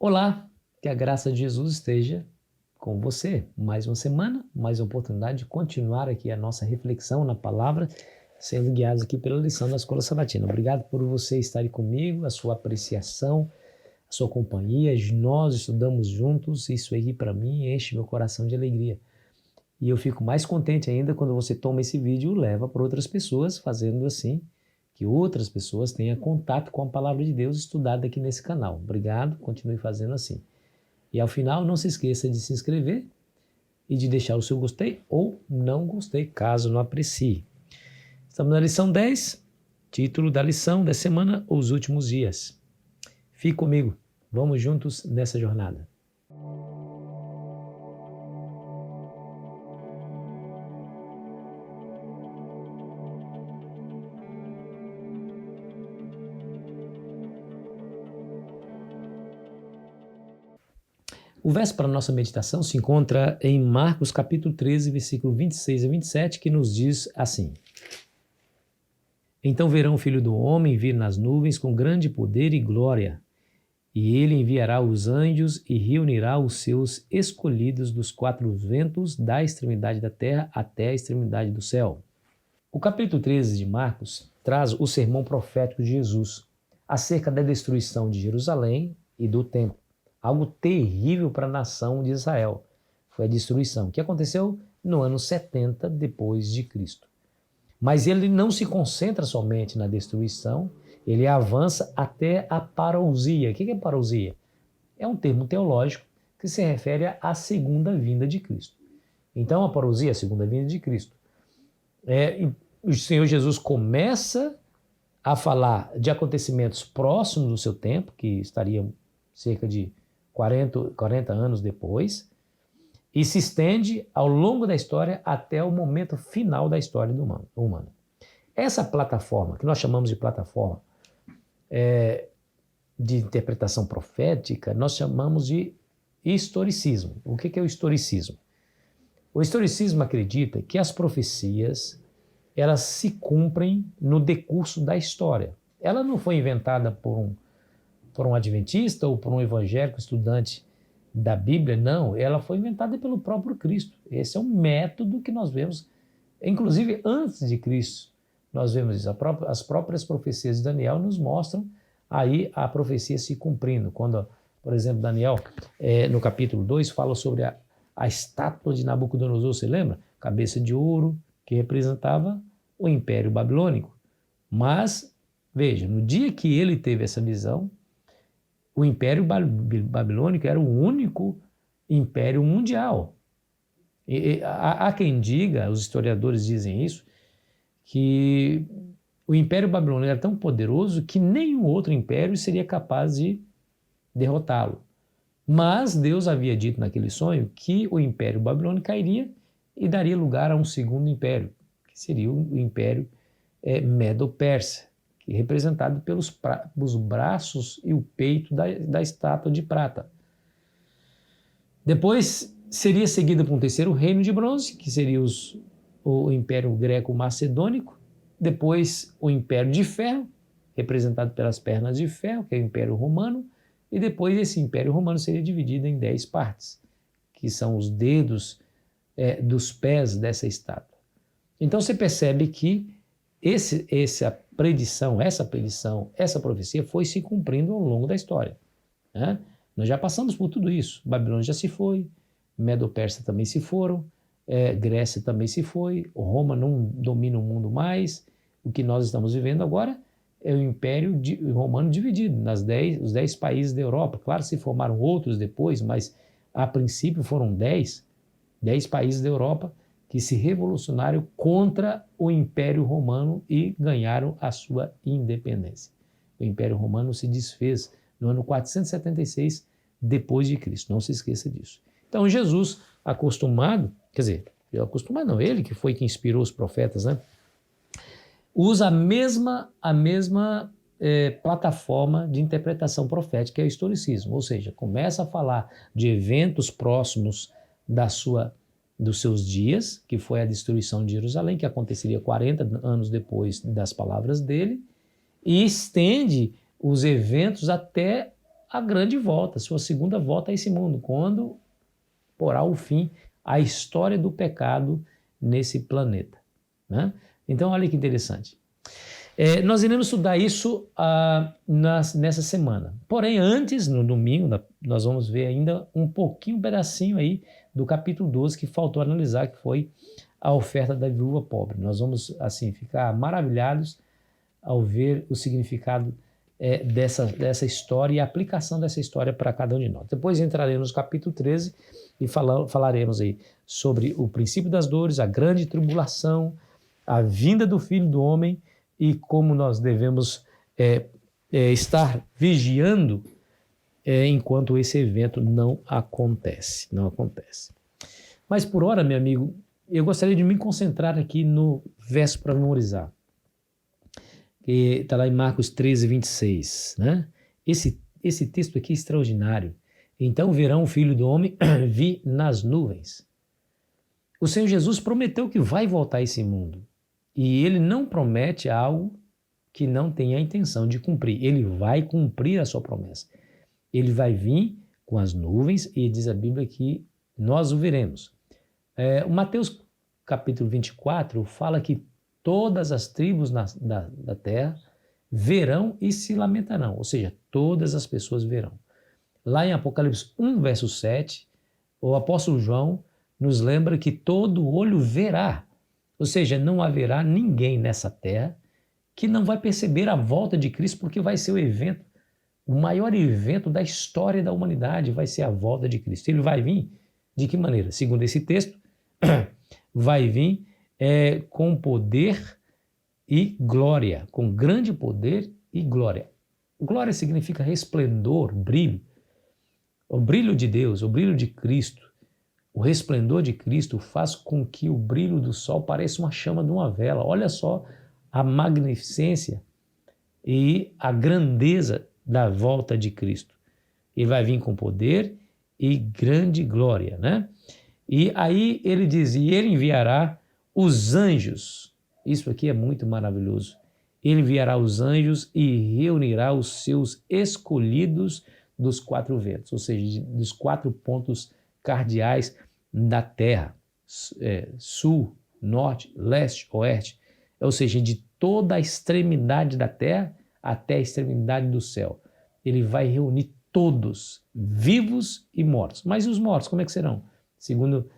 Olá, que a graça de Jesus esteja com você. Mais uma semana, mais uma oportunidade de continuar aqui a nossa reflexão na palavra, sendo guiados aqui pela lição da Escola Sabatina. Obrigado por você estar comigo, a sua apreciação, a sua companhia. Nós estudamos juntos, isso aqui para mim enche meu coração de alegria. E eu fico mais contente ainda quando você toma esse vídeo e o leva para outras pessoas, fazendo assim que outras pessoas tenham contato com a palavra de Deus estudada aqui nesse canal. Obrigado, continue fazendo assim. E ao final, não se esqueça de se inscrever e de deixar o seu gostei ou não gostei, caso não aprecie. Estamos na lição 10, título da lição da semana, Os Últimos Dias. Fique comigo, vamos juntos nessa jornada. O verso para a nossa meditação se encontra em Marcos capítulo 13, versículo 26 a 27, que nos diz assim: Então verão o Filho do Homem vir nas nuvens com grande poder e glória, e ele enviará os anjos e reunirá os seus escolhidos dos quatro ventos, da extremidade da terra até a extremidade do céu. O capítulo 13 de Marcos traz o sermão profético de Jesus acerca da destruição de Jerusalém e do templo. Algo terrível para a nação de Israel. Foi a destruição, que aconteceu no ano 70 depois de Cristo. Mas ele não se concentra somente na destruição, ele avança até a parousia. O que é parousia? É um termo teológico que se refere à segunda vinda de Cristo. Então, a parousia é a segunda vinda de Cristo. O Senhor Jesus começa a falar de acontecimentos próximos do seu tempo, que estariam cerca de 40 anos depois, e se estende ao longo da história até o momento final da história do humano. Essa plataforma, que nós chamamos de plataforma de interpretação profética, nós chamamos de historicismo. O que é o historicismo? O historicismo acredita que as profecias elas se cumprem no decurso da história. Ela não foi inventada por um adventista ou por um evangélico estudante da Bíblia, não. Ela foi inventada pelo próprio Cristo. Esse é um método que nós vemos, inclusive antes de Cristo, nós vemos isso. As próprias profecias de Daniel nos mostram aí a profecia se cumprindo. Quando, por exemplo, Daniel, no capítulo 2, fala sobre a estátua de Nabucodonosor, você lembra? Cabeça de ouro, que representava o Império Babilônico. Mas, veja, no dia que ele teve essa visão, o Império Babilônico era o único império mundial. Há quem diga, os historiadores dizem isso, que o Império Babilônico era tão poderoso que nenhum outro império seria capaz de derrotá-lo. Mas Deus havia dito naquele sonho que o Império Babilônico cairia e daria lugar a um segundo império, que seria o Império Medo-Persa, que é representado pelos braços e o peito da estátua de prata. Depois seria seguido por um terceiro reino de bronze, que seria o Império Greco-Macedônico, depois o Império de Ferro, representado pelas pernas de ferro, que é o Império Romano, e depois esse Império Romano seria dividido em 10 partes, que são os dedos dos pés dessa estátua. Então você percebe que essa predição, essa profecia foi se cumprindo ao longo da história. Né? Nós já passamos por tudo isso. Babilônia já se foi, Medo-Persa também se foram, Grécia também se foi, Roma não domina o mundo mais. O que nós estamos vivendo agora é o Império Romano dividido os 10 países da Europa. Claro, se formaram outros depois, mas a princípio foram 10 países da Europa que se revolucionaram contra o Império Romano e ganharam a sua independência. O Império Romano se desfez no ano 476 depois de Cristo, não se esqueça disso. Então Jesus, ele que foi que inspirou os profetas, né? Usa a mesma plataforma de interpretação profética, que é o historicismo, ou seja, começa a falar de eventos próximos dos seus dias, que foi a destruição de Jerusalém, que aconteceria 40 anos depois das palavras dele, e estende os eventos até a grande volta, sua segunda volta a esse mundo, quando porá o fim à história do pecado nesse planeta, né? Então, olha que interessante. Nós iremos estudar isso nessa semana. Porém, antes, no domingo, nós vamos ver ainda um pedacinho aí do capítulo 12 que faltou analisar, que foi a oferta da viúva pobre. Nós vamos, assim, ficar maravilhados ao ver o significado dessa história e a aplicação dessa história para cada um de nós. Depois entraremos no capítulo 13 e falaremos aí sobre o princípio das dores, a grande tribulação, a vinda do Filho do Homem e como nós devemos estar vigiando enquanto esse evento não acontece. Mas por hora, meu amigo, eu gostaria de me concentrar aqui no verso para memorizar, que está lá em Marcos 13, 26, né? Esse texto aqui é extraordinário. Então verão o Filho do Homem vir nas nuvens. O Senhor Jesus prometeu que vai voltar a esse mundo. E ele não promete algo que não tenha a intenção de cumprir. Ele vai cumprir a sua promessa. Ele vai vir com as nuvens e diz a Bíblia que nós o veremos. O Mateus capítulo 24 fala que todas as tribos da terra verão e se lamentarão, ou seja, todas as pessoas verão. Lá em Apocalipse 1, verso 7, o apóstolo João nos lembra que todo olho verá, ou seja, não haverá ninguém nessa terra que não vai perceber a volta de Cristo, porque vai ser o maior evento da história da humanidade, vai ser a volta de Cristo. Ele vai vir de que maneira? Segundo esse texto, vai vir com poder e glória, com grande poder e glória. Glória significa resplendor, brilho. O brilho de Deus, o brilho de Cristo, o resplendor de Cristo faz com que o brilho do sol pareça uma chama de uma vela. Olha só a magnificência e a grandeza da volta de Cristo. Ele vai vir com poder e grande glória, né? E aí ele diz, e ele enviará os anjos. Isso aqui é muito maravilhoso. Ele enviará os anjos e reunirá os seus escolhidos dos quatro ventos, ou seja, dos quatro pontos cardeais da terra, sul, norte, leste, oeste, ou seja, de toda a extremidade da terra até a extremidade do céu. Ele vai reunir todos, vivos e mortos. Mas e os mortos, como é que serão? Segundo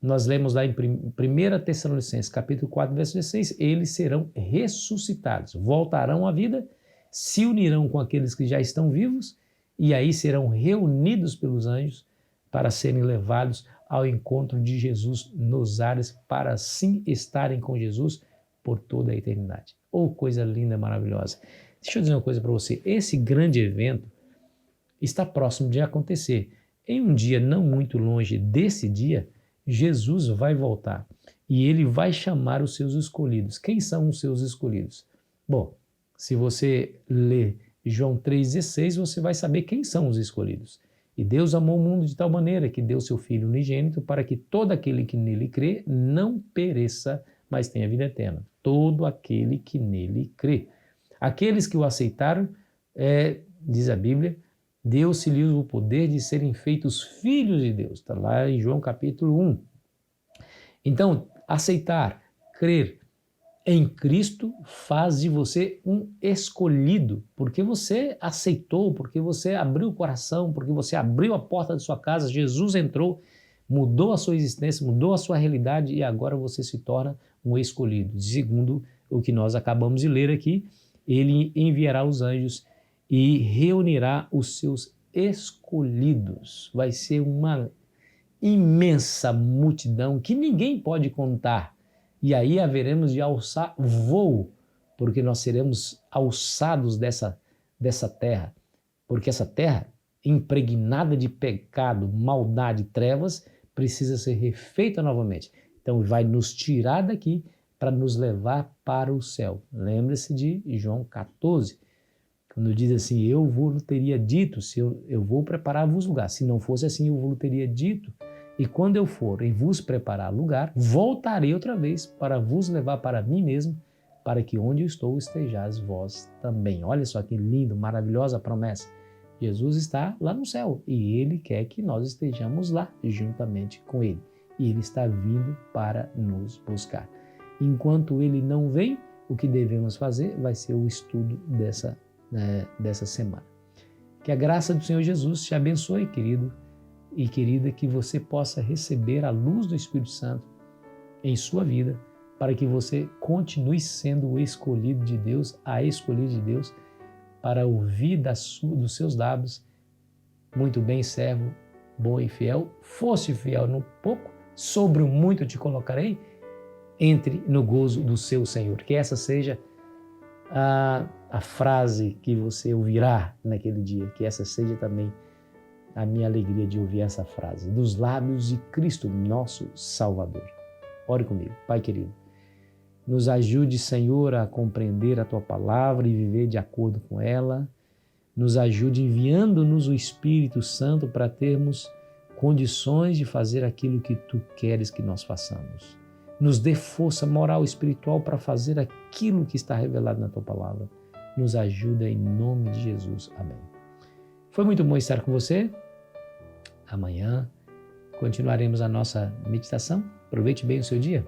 nós lemos lá em 1 Tessalonicenses, capítulo 4, verso 16, eles serão ressuscitados, voltarão à vida, se unirão com aqueles que já estão vivos e aí serão reunidos pelos anjos para serem levados ao encontro de Jesus nos ares, para assim estarem com Jesus por toda a eternidade. Oh, coisa linda, maravilhosa. Deixa eu dizer uma coisa para você, esse grande evento está próximo de acontecer. Em um dia não muito longe desse dia, Jesus vai voltar e ele vai chamar os seus escolhidos. Quem são os seus escolhidos? Bom, se você ler João 3,16, você vai saber quem são os escolhidos. E Deus amou o mundo de tal maneira que deu seu Filho unigênito para que todo aquele que nele crê não pereça, mas tenha vida eterna. Todo aquele que nele crê. Aqueles que o aceitaram, diz a Bíblia, deu-se-lhes o poder de serem feitos filhos de Deus. Está lá em João capítulo 1. Então, aceitar, crer em Cristo faz de você um escolhido, porque você aceitou, porque você abriu o coração, porque você abriu a porta da sua casa, Jesus entrou, mudou a sua existência, mudou a sua realidade e agora você se torna um escolhido. Segundo o que nós acabamos de ler aqui, ele enviará os anjos e reunirá os seus escolhidos. Vai ser uma imensa multidão que ninguém pode contar. E aí haveremos de alçar voo, porque nós seremos alçados dessa terra. Porque essa terra, impregnada de pecado, maldade, trevas, precisa ser refeita novamente. Então vai nos tirar daqui para nos levar para o céu. Lembre-se de João 14, quando diz assim, eu vos teria dito, se eu vou preparar-vos lugar. Se não fosse assim, eu vos teria dito. E quando eu for e vos preparar lugar, voltarei outra vez para vos levar para mim mesmo, para que onde eu estou estejais vós também. Olha só que lindo, maravilhosa promessa. Jesus está lá no céu e Ele quer que nós estejamos lá juntamente com Ele. E Ele está vindo para nos buscar. Enquanto Ele não vem, o que devemos fazer vai ser o estudo dessa semana. Que a graça do Senhor Jesus te abençoe, querido e querida, que você possa receber a luz do Espírito Santo em sua vida, para que você continue sendo o escolhido de Deus, a escolhida de Deus, para ouvir dos seus lábios: muito bem, servo, bom e fiel, foste fiel no pouco, sobre o muito te colocarei, entre no gozo do seu Senhor. Que essa seja a frase que você ouvirá naquele dia, que essa seja também a minha alegria de ouvir essa frase, dos lábios de Cristo, nosso Salvador. Ore comigo. Pai querido, nos ajude, Senhor, a compreender a Tua palavra e viver de acordo com ela. Nos ajude enviando-nos o Espírito Santo para termos condições de fazer aquilo que Tu queres que nós façamos. Nos dê força moral e espiritual para fazer aquilo que está revelado na Tua palavra. Nos ajuda em nome de Jesus. Amém. Foi muito bom estar com você. Amanhã continuaremos a nossa meditação. Aproveite bem o seu dia.